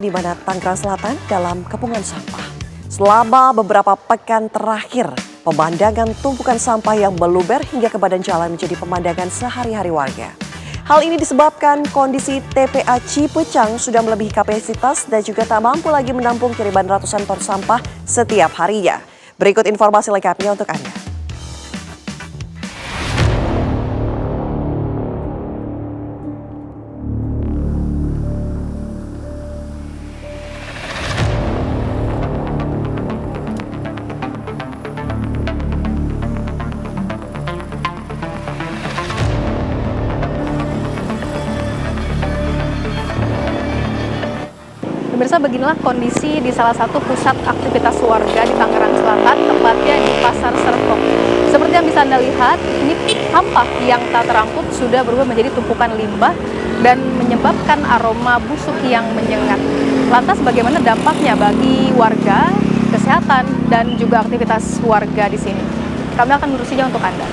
di mana Tangerang Selatan dalam kepungan sampah. Selama beberapa pekan terakhir, pemandangan tumpukan sampah yang meluber hingga ke badan jalan menjadi pemandangan sehari-hari warga. Hal ini disebabkan kondisi TPA Cipecang sudah melebihi kapasitas dan juga tak mampu lagi menampung kiriman ratusan ton sampah setiap harinya. Berikut informasi lengkapnya untuk Anda. Pemirsa, beginilah kondisi di salah satu pusat aktivitas warga di Tangerang Selatan, tepatnya di Pasar Serpong. Seperti yang bisa Anda lihat, ini sampah yang tak terampung sudah berubah menjadi tumpukan limbah dan menyebabkan aroma busuk yang menyengat. Lantas bagaimana dampaknya bagi warga, kesehatan, dan juga aktivitas warga di sini? Kami akan menerusinya untuk Anda.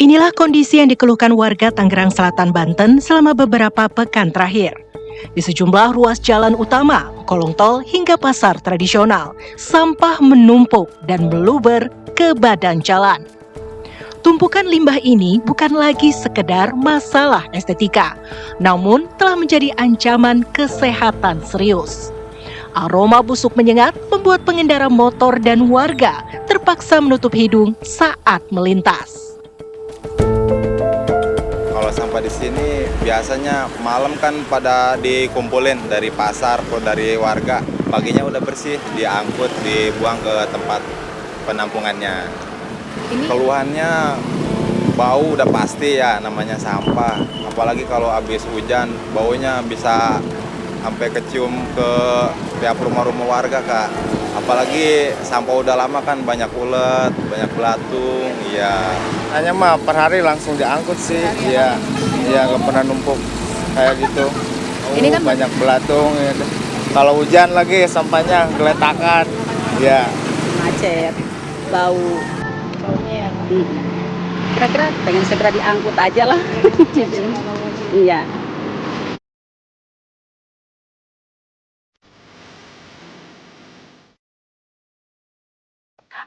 Inilah kondisi yang dikeluhkan warga Tangerang Selatan, Banten selama beberapa pekan terakhir. Di sejumlah ruas jalan utama, kolong tol hingga pasar tradisional, sampah menumpuk dan meluber ke badan jalan. Tumpukan limbah ini bukan lagi sekedar masalah estetika, namun telah menjadi ancaman kesehatan serius. Aroma busuk menyengat membuat pengendara motor dan warga terpaksa menutup hidung saat melintas. Kalau sampah di sini biasanya malam kan pada dikumpulin dari pasar atau dari warga. Paginya udah bersih, diangkut, dibuang ke tempat penampungannya. Keluhannya bau udah pasti ya, namanya sampah. Apalagi kalau habis hujan, baunya bisa sampai kecium ke tiap rumah-rumah warga, Kak. Apalagi sampah udah lama kan banyak ulet, banyak belatung, ya. Hanya mah per hari langsung diangkut sih, iya, nggak pernah numpuk kayak gitu. Ini kan banyak belatung. Ya. Kalau hujan lagi sampahnya geletakan, ya. Macet, baunya ya. Kira-kira pengen segera diangkut aja lah. Iya.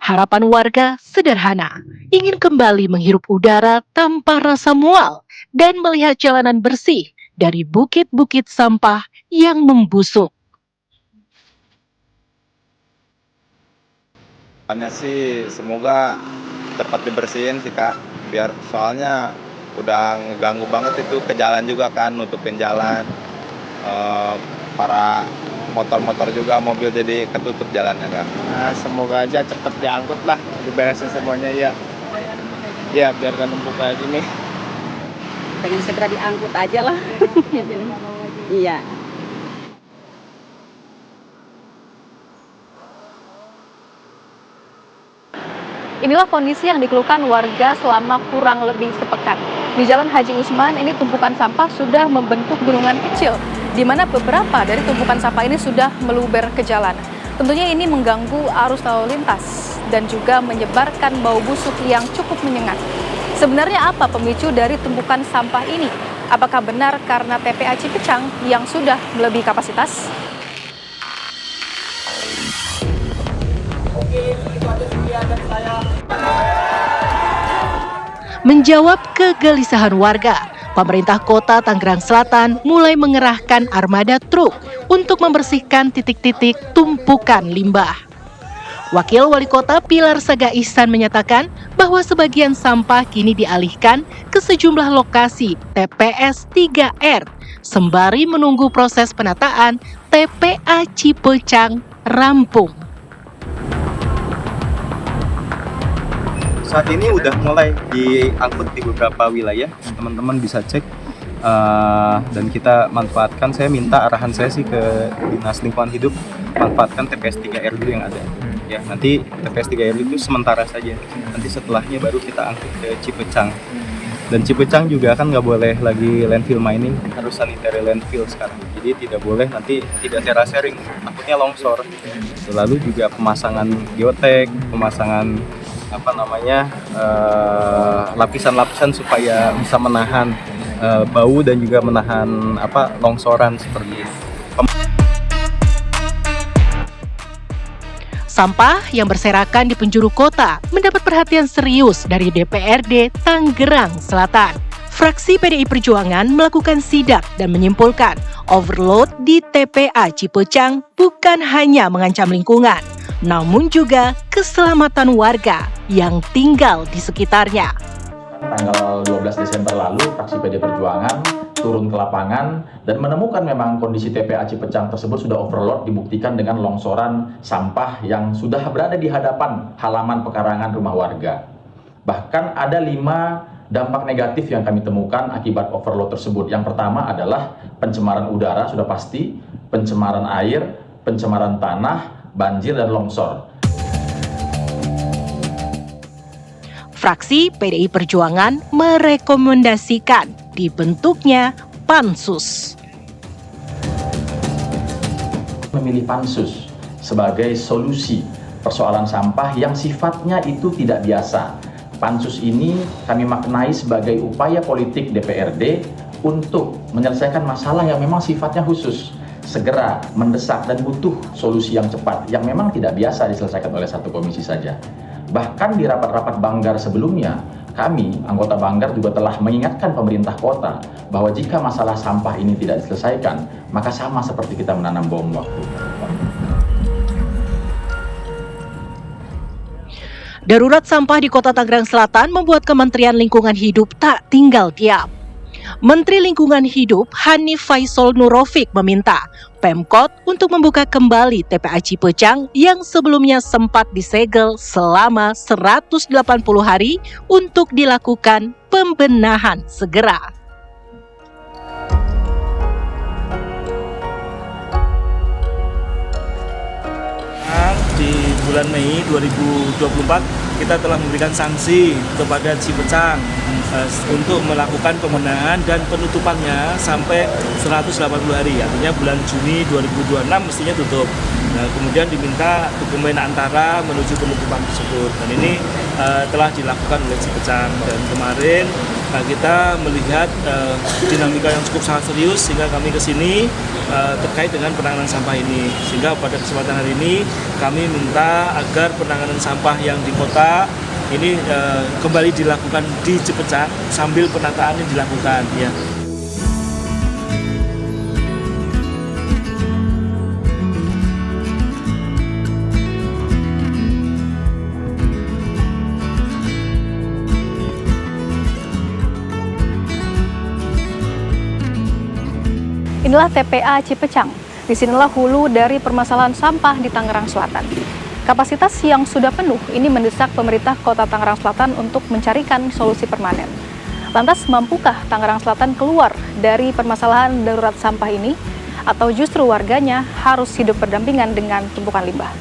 Harapan warga sederhana, ingin kembali menghirup udara tanpa rasa mual dan melihat jalanan bersih dari bukit-bukit sampah yang membusuk. Hanya sih semoga cepat dibersihin sih, Kak. Biar soalnya udah ngeganggu banget itu ke jalan juga kan, nutupin jalan. Para motor-motor juga, mobil jadi ketutup jalannya, Kak. Nah, semoga aja cepet diangkut lah, diberesin semuanya ya. Ya, biar gak numpuk kayak gini. Pengen segera diangkut aja lah. Iya. Inilah kondisi yang dikeluhkan warga selama kurang lebih sepekan. Di Jalan Haji Usman ini tumpukan sampah sudah membentuk gunungan kecil, di mana beberapa dari tumpukan sampah ini sudah meluber ke jalan. Tentunya ini mengganggu arus lalu lintas dan juga menyebarkan bau busuk yang cukup menyengat. Sebenarnya apa pemicu dari tumpukan sampah ini? Apakah benar karena TPA Cipecang yang sudah melebihi kapasitas? Menjawab kegelisahan warga, pemerintah kota Tangerang Selatan mulai mengerahkan armada truk untuk membersihkan titik-titik tumpukan limbah. Wakil Wali Kota Pilar Saga Ihsan menyatakan bahwa sebagian sampah kini dialihkan ke sejumlah lokasi TPS 3R sembari menunggu proses penataan TPA Cipecang rampung. Saat ini udah mulai diangkut di beberapa wilayah, teman-teman bisa cek dan kita manfaatkan. Saya minta arahan saya sih ke Dinas Lingkungan Hidup, manfaatkan TPS 3R dulu yang ada. Ya, nanti TPS 3R itu sementara saja. Nanti setelahnya baru kita angkut ke Cipecang. Dan Cipecang juga kan nggak boleh lagi landfill mining, harus sanitary landfill sekarang. Jadi tidak boleh nanti tidak terasering, takutnya longsor. Lalu juga pemasangan geotek, pemasangan lapisan-lapisan supaya bisa menahan bau dan juga menahan longsoran seperti itu. Sampah yang berserakan di penjuru kota mendapat perhatian serius dari DPRD Tangerang Selatan. Fraksi PDI Perjuangan melakukan sidak dan menyimpulkan overload di TPA Cipecang bukan hanya mengancam lingkungan, namun juga keselamatan warga yang tinggal di sekitarnya. Tanggal 12 Desember lalu, fraksi PDI Perjuangan turun ke lapangan dan menemukan memang kondisi TPA Cipecang tersebut sudah overload, dibuktikan dengan longsoran sampah yang sudah berada di hadapan halaman pekarangan rumah warga. Bahkan ada 5 dampak negatif yang kami temukan akibat overload tersebut. Yang pertama adalah pencemaran udara, sudah pasti, pencemaran air, pencemaran tanah, banjir, dan longsor. Fraksi PDI Perjuangan merekomendasikan dibentuknya pansus. Memilih pansus sebagai solusi persoalan sampah yang sifatnya itu tidak biasa. Pansus ini kami maknai sebagai upaya politik DPRD untuk menyelesaikan masalah yang memang sifatnya khusus, segera, mendesak, dan butuh solusi yang cepat, yang memang tidak biasa diselesaikan oleh satu komisi saja. Bahkan di rapat-rapat Banggar sebelumnya, kami, anggota Banggar, juga telah mengingatkan pemerintah kota bahwa jika masalah sampah ini tidak diselesaikan, maka sama seperti kita menanam bom waktu. Darurat sampah di Kota Tangerang Selatan membuat Kementerian Lingkungan Hidup tak tinggal diam. Menteri Lingkungan Hidup Hanif Faisal Nurofik meminta Pemkot untuk membuka kembali TPA Cipecang yang sebelumnya sempat disegel selama 180 hari untuk dilakukan pembenahan segera. Di bulan Mei 2024 kita telah memberikan sanksi kepada Cipecang untuk melakukan pembenahan dan penutupannya sampai 180 hari, artinya bulan Juni 2026 mestinya tutup. Nah, kemudian diminta dokumen antara menuju penutupan tersebut, dan ini telah dilakukan oleh Cipecang. Dan kemarin kita melihat dinamika yang cukup sangat serius sehingga kami ke sini terkait dengan penanganan sampah ini. Sehingga pada kesempatan hari ini kami minta agar penanganan sampah yang di kota ini kembali dilakukan di Cipecang sambil penataan yang dilakukan, ya. Inilah TPA Cipecang. Disinilah hulu dari permasalahan sampah di Tangerang Selatan. Kapasitas yang sudah penuh ini mendesak pemerintah Kota Tangerang Selatan untuk mencarikan solusi permanen. Lantas, mampukah Tangerang Selatan keluar dari permasalahan darurat sampah ini? Atau justru warganya harus hidup berdampingan dengan tumpukan limbah?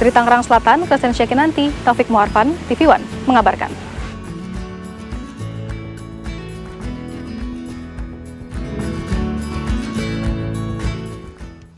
Dari Tangerang Selatan, Christian Syakinanti, Taufik Muarfan, TV One mengabarkan.